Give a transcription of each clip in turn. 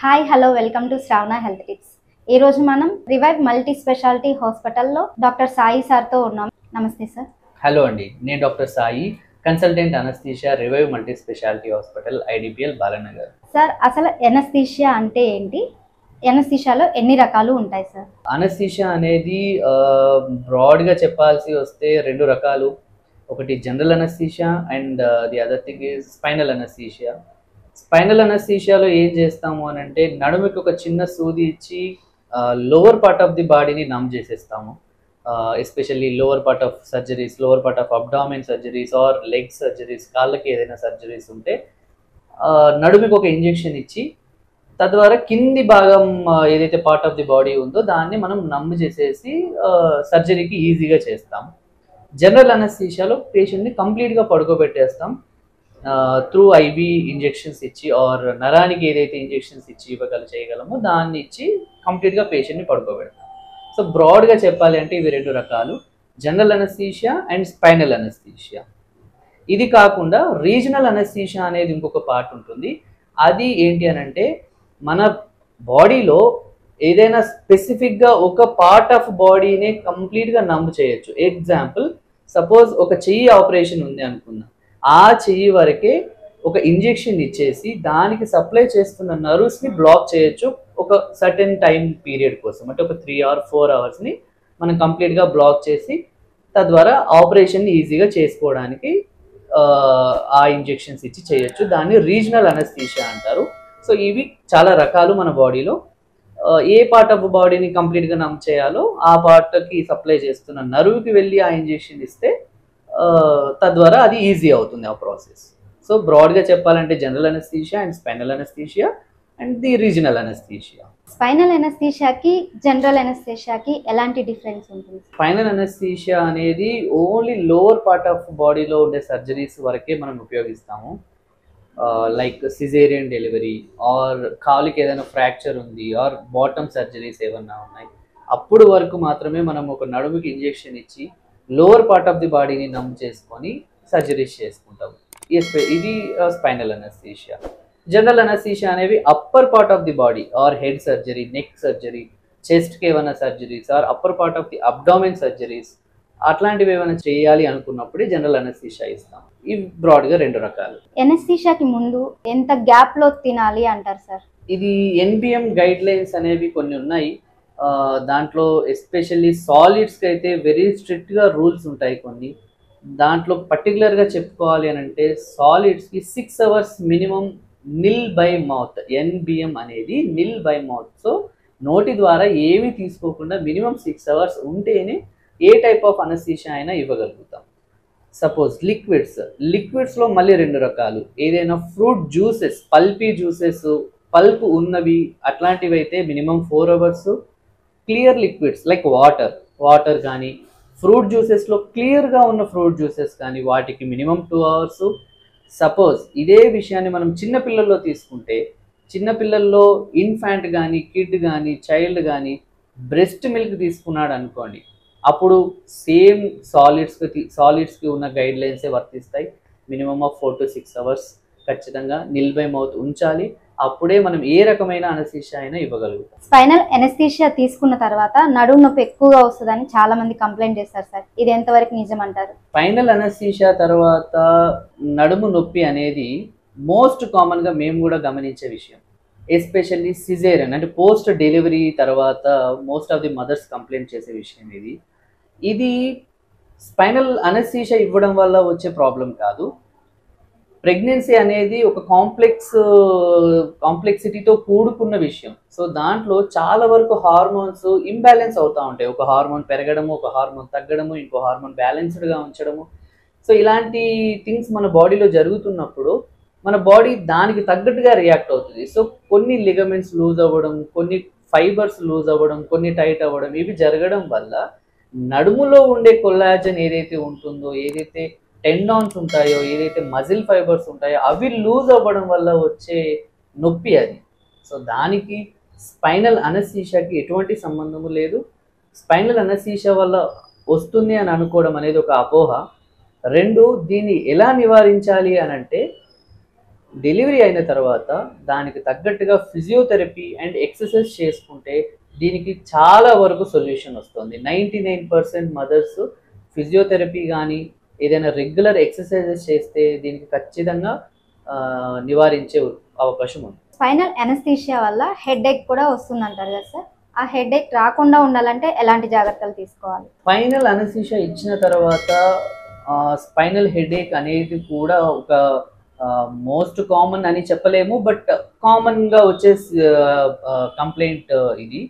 Hi hello welcome to Shravana health tips. ఈ రోజు మనం రివైవ్ మల్టీ స్పెషాలిటీ హాస్పిటల్లో డాక్టర్ సాయి సార్తో ఉన్నాం. నమస్తే సార్. హలో అండి, నేను doctor Sai, consultant anaesthesia, revive multi speciality hospital, IDPL, Balanagar. Sir, అసలు ఎనస్థీషియా అంటే ఏంటి? ఎనస్థీషియాలో ఎన్ని రకాలు ఉంటాయి సార్? అనస్థీషియా అనేది బ్రాడ్గా చెప్పాల్సి వస్తే రెండు రకాలు. ఒకటి general anaesthesia and the other thing is spinal anaesthesia. Spinal అనస్థీషియాలో ఏం చేస్తాము అని అంటే నడుముకి ఒక చిన్న సూది ఇచ్చి లోవర్ పార్ట్ ఆఫ్ ది బాడీని నమ్ చేసేస్తాము. Especially lower part of surgeries, lower part of abdomen surgeries are leg surgeries, కాళ్ళకి ఏదైనా సర్జరీస్ ఉంటే నడుముకి ఒక ఇంజెక్షన్ ఇచ్చి తద్వారా కింది భాగం ఏదైతే పార్ట్ ఆఫ్ ది బాడీ ఉందో దాన్ని మనం నమ్ చేసేసి సర్జరీకి ఈజీగా చేస్తాం. జనరల్ అనస్థీషియాలో పేషెంట్ని కంప్లీట్గా పడుకోబెట్టేస్తాం. త్రూ ఐబీ ఇంజెక్షన్స్ ఇచ్చి ఆర్ నరానికి ఏదైతే ఇంజెక్షన్స్ ఇచ్చి చేయగలమో దాన్ని ఇచ్చి కంప్లీట్గా పేషెంట్ని పడుకోబెడతాం. సో బ్రాడ్గా చెప్పాలి అంటే ఇవి రెండు రకాలు, general anaesthesia and spinal anaesthesia. ఇది కాకుండా రీజనల్ అనస్థీషియా అనేది ఇంకొక పార్ట్ ఉంటుంది. అది ఏంటి అని అంటే మన బాడీలో ఏదైనా స్పెసిఫిక్గా ఒక పార్ట్ ఆఫ్ బాడీనే కంప్లీట్గా నమ్ము చేయొచ్చు. ఎగ్జాంపుల్, సపోజ్ ఒక చెయ్యి ఆపరేషన్ ఉంది అనుకుందాం, ఆ చెయ్యి వరకే ఒక ఇంజెక్షన్ ఇచ్చేసి దానికి సప్లై చేస్తున్న నర్వ్స్ని బ్లాక్ చేయొచ్చు ఒక సర్టెన్ టైం పీరియడ్ కోసం. అంటే ఒక 3 or 4 hours మనం కంప్లీట్గా బ్లాక్ చేసి తద్వారా ఆపరేషన్ని ఈజీగా చేసుకోవడానికి ఆ ఇంజెక్షన్స్ ఇచ్చి చేయొచ్చు. దాన్ని రీజనల్ అనస్థీషియా అంటారు. సో ఇవి చాలా రకాలు మన బాడీలో. ఏ పార్ట్ ఆఫ్ బాడీని కంప్లీట్గా నమ్ చేయాలో ఆ పార్ట్కి సప్లై చేస్తున్న నర్వ్కి వెళ్ళి ఆ ఇంజెక్షన్ ఇస్తే తద్వారా అది ఈజీ అవుతుంది ఆ ప్రాసెస్. సో బ్రాడ్గా చెప్పాలంటే general anaesthesia and spinal anaesthesia and the regional anaesthesia. Spinal ఎనస్థీషియాకి జనరల్ ఎనస్థీషియాకి ఎలాంటి డిఫరెన్స్ ఉంటుంది? స్పైనల్ అనస్థీషియా అనేది ఓన్లీ లోవర్ పార్ట్ ఆఫ్ బాడీలో ఉండే సర్జరీస్ వరకే మనం ఉపయోగిస్తాము. లైక్ సిజేరియన్ డెలివరీ ఆర్ కాలుకి ఏదైనా ఫ్రాక్చర్ ఉంది ఆర్ బాటమ్ సర్జరీస్ ఏమన్నా ఉన్నాయి, అప్పుడు వరకు మాత్రమే మనం ఒక నడుముకి ఇంజెక్షన్ ఇచ్చి లోవర్ పార్ట్ ఆఫ్ ది బాడీని నమ్ చేసుకొని సర్జరీస్ చేసుకుంటాం. ఇది స్పైనల్ అనస్థీషియా. జనరల్ అనస్థీషియా అనేవి upper part of the body or head surgery, neck surgery, చెస్ట్కి ఏమైనా surgeries or upper part of the abdomen surgeries అట్లాంటివి ఏమైనా చేయాలి అనుకున్నప్పుడే జనరల్ అనస్థీషియా ఇస్తాం. ఇవి బ్రాడ్గా రెండు రకాలు. ఎనస్థీషియాకి ముందు ఎంత గ్యాప్లో తినాలి అంటారు సార్? ఇది ఎన్బిఎం గైడ్ లైన్స్ అనేవి కొన్ని ఉన్నాయి. దాంట్లో ఎస్పెషల్లీ సాలిడ్స్కి అయితే వెరీ స్ట్రిక్ట్గా రూల్స్ ఉంటాయి కొన్ని. దాంట్లో పర్టికులర్గా చెప్పుకోవాలి అని అంటే సాలిడ్స్కి 6 hours minimum nil by mouth. NBM అనేది నిల్ బై మౌత్. సో నోటి ద్వారా ఏమీ తీసుకోకుండా మినిమం 6 hours ఉంటేనే ఏ టైప్ ఆఫ్ అనస్థీషియా అయినా ఇవ్వగలుగుతాం. సపోజ్ లిక్విడ్స్లో మళ్ళీ రెండు రకాలు. ఏదైనా fruit juices, pulpy juices, pulp ఉన్నవి అట్లాంటివి అయితే minimum 4 hours. Clear liquids like water కానీ, ఫ్రూట్ జ్యూసెస్లో క్లియర్గా ఉన్న ఫ్రూట్ జ్యూసెస్ కానీ వాటికి మినిమం 2 hours. సపోజ్ ఇదే విషయాన్ని మనం చిన్నపిల్లల్లో తీసుకుంటే, చిన్నపిల్లల్లో ఇన్ఫాంట్ కానీ, కిడ్ కానీ, చైల్డ్ కానీ బ్రెస్ట్ మిల్క్ తీసుకున్నాడు అనుకోండి, అప్పుడు సేమ్ సాలిడ్స్కి ఉన్న గైడ్ లైన్సే వర్తిస్తాయి. మినిమం ఆఫ్ 4 to 6 hours ఖచ్చితంగా నిల్ బై మౌత్ ఉంచాలి. అప్పుడే మనం ఏ రకమైన అనస్థీషియా అయినా ఇవ్వగలుగుతాం. స్పైనల్ ఎనస్థీషియా తీసుకున్న తర్వాత నడుము నొప్పి ఎక్కువగా వస్తుందని చాలా మంది కంప్లైంట్ చేస్తారు సార్, ఇది ఎంతవరకు నిజం అంటారు? స్పైనల్ అనస్థీషియా తర్వాత నడుము నొప్పి అనేది మోస్ట్ కామన్గా మేము కూడా గమనించే విషయం. ఎస్పెషల్లీ సిజేరియన్ అంటే పోస్ట్ డెలివరీ తర్వాత most of the mothers complaint చేసే విషయం ఇది స్పైనల్ అనస్థీషియా ఇవ్వడం వల్ల వచ్చే ప్రాబ్లం కాదు. ప్రెగ్నెన్సీ అనేది ఒక కాంప్లెక్సిటీతో కూడుకున్న విషయం. సో దాంట్లో చాలా వరకు హార్మోన్స్ ఇంబ్యాలెన్స్ అవుతూ ఉంటాయి. ఒక హార్మోన్ పెరగడము, ఒక హార్మోన్ తగ్గడము, ఇంకో హార్మోన్ బ్యాలెన్స్డ్గా ఉంచడము. సో ఇలాంటి థింగ్స్ మన బాడీలో జరుగుతున్నప్పుడు మన బాడీ దానికి తగ్గట్టుగా రియాక్ట్ అవుతుంది. సో కొన్ని లిగమెంట్స్ లూజ్ అవ్వడం, కొన్ని ఫైబర్స్ లూజ్ అవ్వడం, కొన్ని టైట్ అవ్వడం, ఇవి జరగడం వల్ల నడుములో ఉండే కొల్లాజన్ ఏదైతే ఉంటుందో, ఏదైతే టెండాన్స్ ఉంటాయో, ఏదైతే మజిల్ ఫైబర్స్ ఉంటాయో అవి లూజ్ అవ్వడం వల్ల వచ్చే నొప్పి అది. సో దానికి స్పైనల్ అనస్థీషియాకి ఎటువంటి సంబంధము లేదు. స్పైనల్ అనస్థీషియా వల్ల వస్తుంది అని అనుకోవడం అనేది ఒక అపోహ. రెండు, దీన్ని ఎలా నివారించాలి అని అంటే డెలివరీ అయిన తర్వాత దానికి తగ్గట్టుగా ఫిజియోథెరపీ అండ్ ఎక్సర్సైజ్ చేసుకుంటే దీనికి చాలా వరకు సొల్యూషన్ వస్తుంది. 99% మదర్స్ ఫిజియోథెరపీ కానీ ఏదైనా రెగ్యులర్ ఎక్సర్సైజెస్ చేస్తే దీనికి ఖచ్చితంగా నివారించే అవకాశం ఉంది. స్పైనల్ అనస్థీషియా వల్ల హెడేక్ కూడా వస్తుందంటారు కదా సార్, ఆ హెడేక్ రాకుండా ఉండాలంటే ఎలాంటి జాగ్రత్తలు తీసుకోవాలి? స్పైనల్ అనస్థీషియా ఇచ్చిన తర్వాత స్పైనల్ హెడేక్ అనేది కూడా ఒక మోస్ట్ కామన్ అని చెప్పలేము, బట్ కామన్గా వచ్చే కంప్లైంట్ ఇది.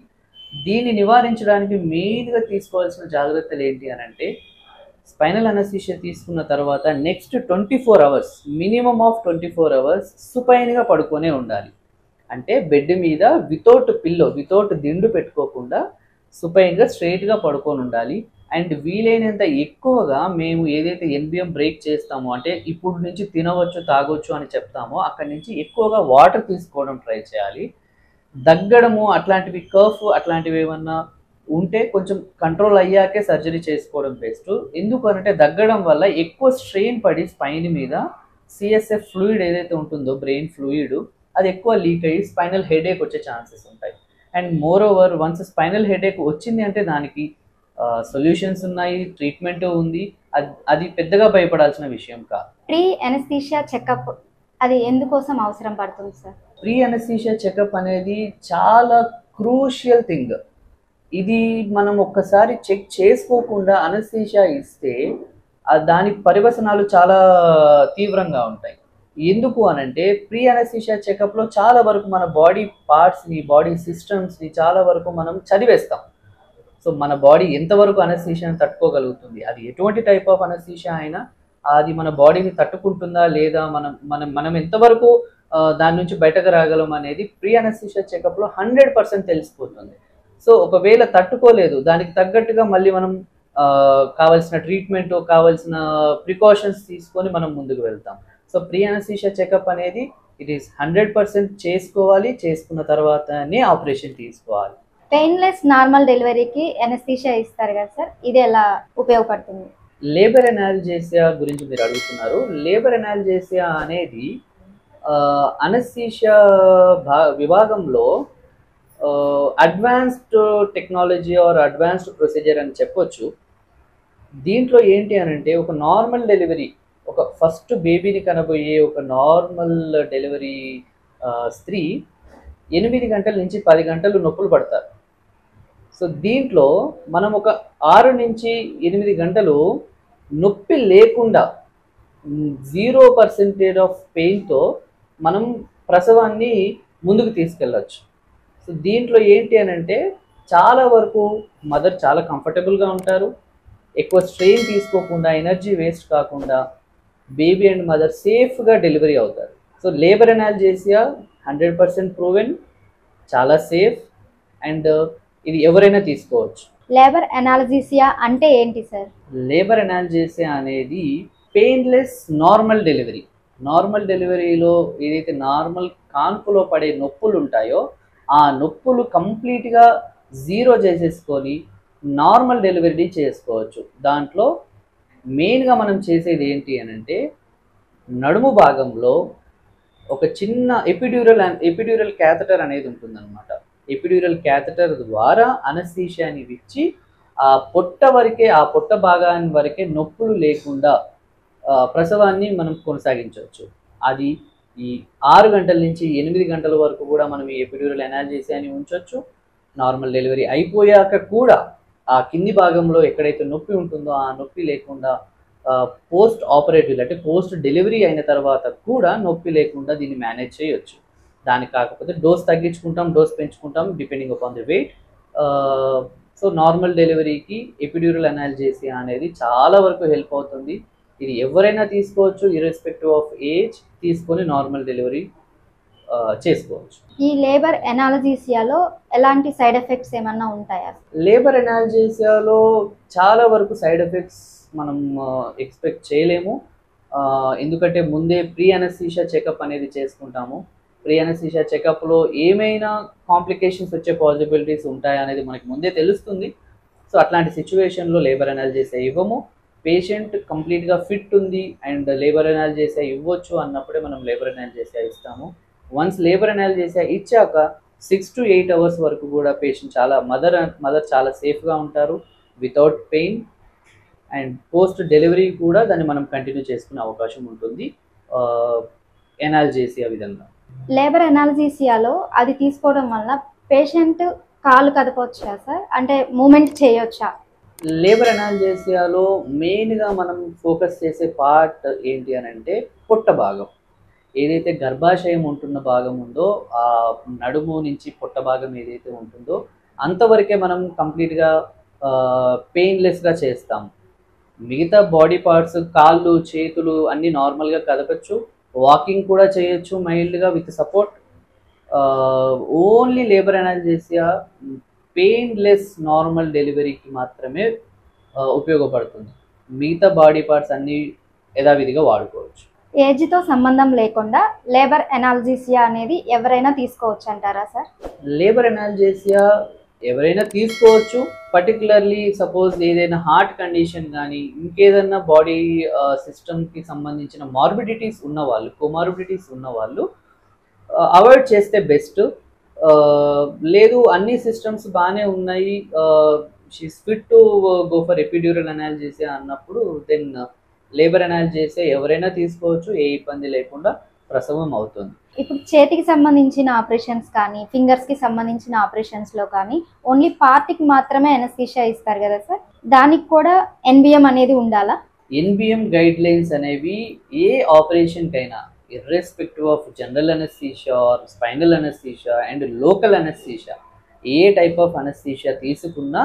దీన్ని నివారించడానికి మెయిన్గా తీసుకోవాల్సిన జాగ్రత్తలు ఏంటి అని అంటే, స్పైనల్ అనస్థీషియా తీసుకున్న తర్వాత next 24 hours, minimum of 24 hours సుపైన్గా పడుకొనే ఉండాలి. అంటే బెడ్ మీద వితౌట్ పిల్లో, వితౌట్ దిండు పెట్టుకోకుండా సుపైన్గా స్ట్రైట్గా పడుకొని ఉండాలి. అండ్ వీలైనంత ఎక్కువగా మేము ఏదైతే ఎన్బిఎం బ్రేక్ చేస్తామో, అంటే ఇప్పుడు నుంచి తినవచ్చు తాగొచ్చు అని చెప్తామో అక్కడి నుంచి ఎక్కువగా వాటర్ తీసుకోవడం ట్రై చేయాలి. దగ్గడము అట్లాంటివి, కఫ్ అట్లాంటివి ఏమన్నా ఉంటే కొంచెం కంట్రోల్ అయ్యాకే సర్జరీ చేసుకోవడం బెస్ట్. ఎందుకు అనంటే దగ్గడం వల్ల ఎక్కువ స్ట్రెయిన్ పడి స్పైన్ మీద సిఎస్ఎఫ్ ఫ్లూయిడ్ ఏదైతే ఉంటుందో, బ్రెయిన్ ఫ్లూయిడ్, అది ఎక్కువ లీక్ అయ్యి స్పైనల్ హెడేక్ వచ్చే ఛాన్సెస్ ఉంటాయి. And more over once spinal headache వచ్చింది అంటే దానికి సొల్యూషన్స్ ఉన్నాయి, ట్రీట్మెంట్ ఉంది, అది పెద్దగా భయపడాల్సిన విషయం కాదు. ప్రీ అనస్థీషియా చెకప్ అది ఎందుకోసం అవసరం పడుతుంది సార్? ప్రీ అనస్థీషియా చెకప్ అనేది చాలా క్రూషియల్ థింగ్. ఇది మనం ఒక్కసారి చెక్ చేసుకోకుండా అనస్థీషియా ఇస్తే దాని పర్యవసనాలు చాలా తీవ్రంగా ఉంటాయి. ఎందుకు అనంటే ప్రీ అనస్థీషియా చెకప్లో చాలా వరకు మన బాడీ పార్ట్స్ని, బాడీ సిస్టమ్స్ని చాలా వరకు మనం చదివేస్తాం. సో మన బాడీ ఎంతవరకు అనస్థీషియాని తట్టుకోగలుగుతుంది, అది ఎటువంటి టైప్ ఆఫ్ అనస్థీషియా అయినా అది మన బాడీని తట్టుకుంటుందా లేదా, మనం ఎంతవరకు దాని నుంచి బయటకు రాగలం అనేది ప్రీ అనస్థీషియా చెకప్లో 100% తెలిసిపోతుంది. సో ఒకవేళ తట్టుకోలేదు, దానికి తగ్గట్టుగా మళ్ళీ మనం కావాల్సిన ట్రీట్మెంట్, కావాల్సిన ప్రికాషన్స్ తీసుకొని మనం ముందుకు వెళ్తాం. సో ప్రీ అనస్థీషియా చెకప్ అనేది ఇట్ ఈస్ 100% చేసుకోవాలి. చేసుకున్న తర్వాతనే ఆపరేషన్ తీసుకోవాలి. పెయిన్లెస్ నార్మల్ డెలివరీకి అనస్థీషియా ఇస్తారు కదా సార్, ఇది ఎలా ఉపయోగపడుతుంది? లేబర్ అనాల్జేసియా గురించి మీరు అడుగుతున్నారు. లేబర్ అనాల్జేసియా అనేది అనస్థీషియా విభాగంలో advanced technology are advanced procedure అని చెప్పొచ్చు. దీంట్లో ఏంటి అని అంటే, ఒక నార్మల్ డెలివరీ, ఒక ఫస్ట్ బేబీని కనబోయే ఒక నార్మల్ డెలివరీ స్త్రీ 8 గంటల నుంచి 10 గంటలు నొప్పులు పడతారు. సో దీంట్లో మనం ఒక 6 నుంచి 8 గంటలు నొప్పి లేకుండా 0% ఆఫ్ పెయిన్తో మనం ప్రసవాన్ని ముందుకు తీసుకెళ్ళచ్చు. సో దీంట్లో ఏంటి అని అంటే, చాలా వరకు మదర్ చాలా కంఫర్టబుల్గా ఉంటారు, ఎక్కువ స్ట్రెయిన్ తీసుకోకుండా, ఎనర్జీ వేస్ట్ కాకుండా బేబీ అండ్ మదర్ సేఫ్గా డెలివరీ అవుతారు. సో లేబర్ అనాల్జేసియా 100% ప్రూవెన్, చాలా సేఫ్, అండ్ ఇది ఎవరైనా తీసుకోవచ్చు. లేబర్ అనాల్జేసియా అంటే ఏంటి సార్? లేబర్ అనాల్జేసియా అనేది పెయిన్లెస్ నార్మల్ డెలివరీ. నార్మల్ డెలివరీలో ఏదైతే నార్మల్ కాన్పులో పడే నొప్పులు ఉంటాయో ఆ నొప్పులు కంప్లీట్గా జీరో చేసేసుకొని నార్మల్ డెలివరీ చేసుకోవచ్చు. దాంట్లో మెయిన్గా మనం చేసేది ఏంటి అని అంటే, నడుము భాగంలో ఒక చిన్న ఎపిడ్యూరల్ క్యాథెటర్ అనేది ఉంటుందన్నమాట. ఎపిడ్యూరల్ క్యాథెటర్ ద్వారా అనస్థీషియాని ఇచ్చి ఆ పొట్ట భాగాన్ని వరకే నొప్పులు లేకుండా ప్రసవాన్ని మనం కొనసాగించవచ్చు. అది ఈ 6 గంటల నుంచి 8 గంటల వరకు కూడా మనం ఈ ఎపిడ్యూరల్ అనాల్జేసియాని ఉంచవచ్చు. నార్మల్ డెలివరీ అయిపోయాక కూడా ఆ కింది భాగంలో ఎక్కడైతే నొప్పి ఉంటుందో ఆ నొప్పి లేకుండా పోస్ట్ ఆపరేటివ్ అంటే పోస్ట్ డెలివరీ అయిన తర్వాత కూడా నొప్పి లేకుండా దీన్ని మేనేజ్ చేయొచ్చు. దానికి కాకపోతే డోస్ తగ్గించుకుంటాం, డోస్ పెంచుకుంటాం depending upon the weight. So normal డెలివరీకి ఎపిడ్యూరల్ అనాల్జేసియా అనేది చాలా వరకు హెల్ప్ అవుతుంది. ఇది ఎవరైనా తీసుకోవచ్చు, ఇర్రెస్పెక్టివ్ ఆఫ్ ఏజ్, తీసుకొని నార్మల్ డెలివరీ చేసుకోవచ్చు. ఈ లేబర్ అనాల్జేసియాలో ఎలాంటి సైడ్ ఎఫెక్ట్స్ ఏమన్నా ఉంటాయా? లేబర్ అనాల్జేసియాలో చాలా వరకు సైడ్ ఎఫెక్ట్స్ మనం ఎక్స్పెక్ట్ చేయలేము. ఎందుకంటే ముందే ప్రీ అనస్థీషియా చెకప్ అనేది చేసుకుంటాము. ప్రీ అనస్థీషియా చెకప్లో ఏమైనా కాంప్లికేషన్స్ వచ్చే పాసిబిలిటీస్ ఉంటాయా అనేది మనకి ముందే తెలుస్తుంది. సో అట్లాంటి సిచ్యువేషన్లో లేబర్ అనాల్జేసియా ఇవ్వము. పేషెంట్ కంప్లీట్గా ఫిట్ ఉంది అండ్ లేబర్ అనాల్జేసియా ఇవ్వచ్చు అన్నప్పుడే మనం లేబర్ అనాల్జేసియా ఇస్తాము. వన్స్ లేబర్ అనాల్జేసియా ఇచ్చాక 6 to 8 hours వరకు కూడా పేషెంట్ చాలా మదర్ చాలా సేఫ్గా ఉంటారు without pain. And post delivery కూడా దాన్ని మనం కంటిన్యూ చేసుకునే అవకాశం ఉంటుంది ఎనాల్జేసియా విధంగా. లేబర్ ఎనాల్జీసియాలో అది తీసుకోవడం వల్ల పేషెంట్ కాలు కదపవచ్చా సార్, అంటే మూమెంట్ చేయొచ్చా? లేబర్ అనాల్జేసియాలో మెయిన్గా మనం ఫోకస్ చేసే పార్ట్ ఏంటి అని అంటే పొట్ట భాగం, ఏదైతే గర్భాశయం ఉంటున్న భాగం ఉందో ఆ నడుము నుంచి పొట్ట భాగం ఏదైతే ఉంటుందో అంతవరకే మనం కంప్లీట్గా పెయిన్లెస్గా చేస్తాం. మిగతా బాడీ పార్ట్స్ కాళ్ళు చేతులు అన్నీ నార్మల్గా కదపచ్చు, వాకింగ్ కూడా చేయొచ్చు మైల్డ్గా with support. Only labour analgesia painless normal డెలివరీకి మాత్రమే ఉపయోగపడుతుంది. మిగతా బాడీ పార్ట్స్ అన్నీ యథావిధిగా వాడుకోవచ్చు. ఏజ్తో సంబంధం లేకుండా లేబర్ ఎనాల్జీసియా అనేది ఎవరైనా తీసుకోవచ్చు అంటారా సార్? లేబర్ ఎనాల్జేసియా ఎవరైనా తీసుకోవచ్చు. పర్టికులర్లీ సపోజ్ ఏదైనా హార్ట్ కండిషన్ కానీ ఇంకేదైనా బాడీ సిస్టమ్కి సంబంధించిన మార్బిడిటీస్ ఉన్నవాళ్ళు, కోమార్బిడిటీస్ ఉన్నవాళ్ళు అవాయిడ్ చేస్తే బెస్ట్. లేదు అన్ని సిస్టమ్స్ బాగానే ఉన్నాయి, she's fit to go for epidural analgesia అన్నప్పుడు దెన్ లేబర్ అనాల్జేసియా ఎవరైనా తీసుకోవచ్చు, ఏ ఇబ్బంది లేకుండా ప్రసవం అవుతుంది. ఇప్పుడు చేతికి సంబంధించిన ఆపరేషన్స్ కానీ ఫింగర్స్కి సంబంధించిన ఆపరేషన్స్లో కానీ ఓన్లీ పార్ట్కి మాత్రమే ఎనస్థీషియా ఇస్తారు కదా సార్, దానికి కూడా ఎన్బిఎం అనేది ఉండాలా? ఎన్బిఎం గైడ్ లైన్స్ అనేవి ఏ ఆపరేషన్కైనా irrespective of general anaesthesia or spinal anaesthesia and local anaesthesia, ఏ టైప్ ఆఫ్ అనస్థీషియా తీసుకున్నా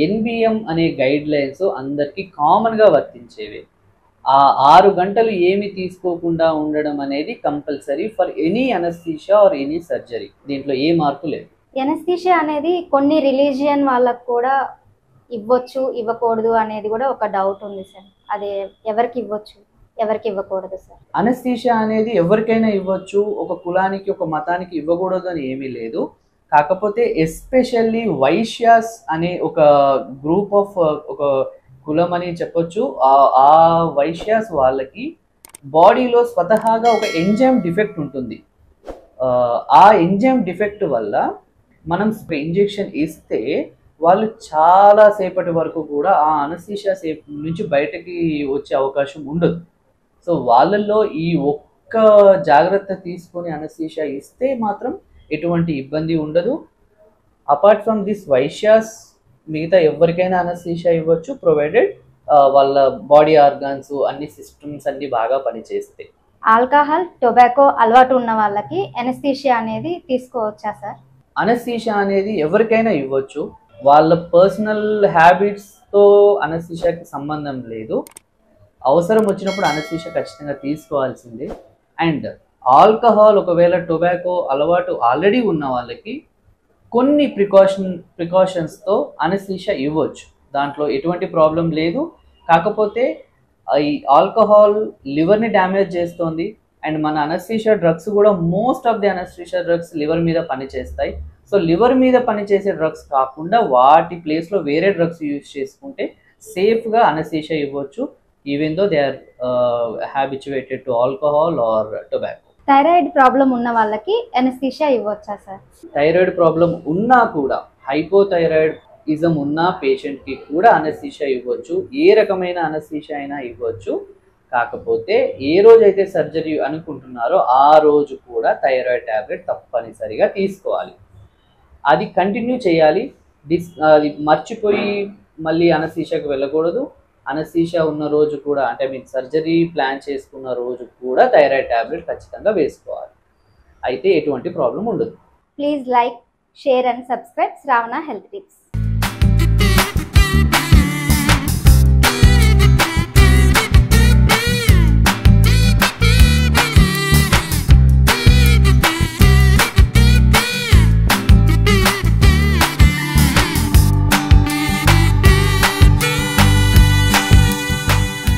ఎన్బిఎం అనే గైడ్ లైన్స్ అందరికీ కామన్గా వర్తించేవి. ఆ 6 గంటలు ఏమి తీసుకోకుండా ఉండడం అనేది compulsory for any anaesthesia or any surgery. దీంట్లో ఏ మార్పు లేదు. ఎనస్థీషియా అనేది కొన్ని రిలీజియన్ వాళ్ళకు కూడా ఇవ్వచ్చు ఇవ్వకూడదు అనేది కూడా ఒక డౌట్ ఉంది సార్, అదే ఎవరికి ఇవ్వచ్చు ఎవరికి ఇవ్వకూడదు సార్? అనస్థీషియా అనేది ఎవరికైనా ఇవ్వచ్చు, ఒక కులానికి ఒక మతానికి ఇవ్వకూడదు అని ఏమీ లేదు. కాకపోతే ఎస్పెషల్లీ వైశ్యాస్ అనే ఒక గ్రూప్ ఆఫ్ ఒక కులం అని చెప్పొచ్చు, ఆ వైశ్యాస్ వాళ్ళకి బాడీలో స్వతహాగా ఒక ఎంజైమ్ డిఫెక్ట్ ఉంటుంది. ఆ ఎంజైమ్ డిఫెక్ట్ వల్ల మనం ఇంజెక్షన్ ఇస్తే వాళ్ళు చాలా సేపటి వరకు కూడా ఆ అనస్థీషియా నుంచి బయటకి వచ్చే అవకాశం ఉండదు. సో వాళ్ళల్లో ఈ ఒక్క జాగ్రత్త తీసుకొని అనస్థీషియా ఇస్తే మాత్రం ఎటువంటి ఇబ్బంది ఉండదు. అపార్ట్ ఫ్రమ్ దిస్ వైశ్యాస్ మిగతా ఎవరికైనా అనస్థీషియా ఇవ్వచ్చు, ప్రొవైడెడ్ వాళ్ళ బాడీ ఆర్గాన్స్ అన్ని సిస్టమ్స్ అన్ని బాగా పనిచేస్తాయి. ఆల్కహాల్ టొబాకో అలవాటు ఉన్న వాళ్ళకి ఎనస్థీషియా అనేది తీసుకోవచ్చా సార్? అనస్థీషియా అనేది ఎవరికైనా ఇవ్వచ్చు, వాళ్ళ పర్సనల్ హ్యాబిట్స్తో అనస్థీషియాకి సంబంధం లేదు. అవసరం వచ్చినప్పుడు అనస్థీషియా ఖచ్చితంగా తీసుకోవాల్సిందే. అండ్ ఆల్కహాల్ ఒకవేళ టొబాకో అలవాటు ఆల్రెడీ ఉన్న వాళ్ళకి కొన్ని ప్రికాషన్స్తో అనస్థీషియా ఇవ్వచ్చు, దాంట్లో ఎటువంటి ప్రాబ్లం లేదు. కాకపోతే ఈ ఆల్కహాల్ లివర్ని డ్యామేజ్ చేస్తుంది అండ్ మన అనస్థీషియా డ్రగ్స్ కూడా most of the anaesthesia drugs liver మీద పనిచేస్తాయి. సో లివర్ మీద పనిచేసే డ్రగ్స్ కాకుండా వాటి ప్లేస్లో వేరే డ్రగ్స్ యూజ్ చేసుకుంటే సేఫ్గా అనస్థీషియా ఇవ్వచ్చు, even though they are habituated to alcohol or tobacco. Thyroid problem ఉన్న వాళ్ళకి ఎనస్థీషియా ఇవ్వచ్చా సార్? థైరాయిడ్ ప్రాబ్లం ఉన్నా కూడా, హైపోథైరాయిడిజం ఉన్న పేషెంట్కి కూడా అనస్థీషియా ఇవ్వచ్చు, ఏ రకమైన అనస్థీషియా అయినా ఇవ్వచ్చు. కాకపోతే ఏ రోజైతే సర్జరీ అనుకుంటున్నారో ఆ రోజు కూడా థైరాయిడ్ ట్యాబ్లెట్ తప్పనిసరిగా తీసుకోవాలి, అది కంటిన్యూ చేయాలి. అది మర్చిపోయి మళ్ళీ అనస్థీషియాకి వెళ్ళకూడదు. అనస్థీషియా ఉన్న రోజు కూడా, అంటే మీకు సర్జరీ ప్లాన్ చేసుకున్న రోజు కూడా థైరాయిడ్ ట్యాబ్లెట్ ఖచ్చితంగా వేసుకోవాలి, అయితే ఎటువంటి ప్రాబ్లం ఉండదు. Please like, share and subscribe Shravana health tips.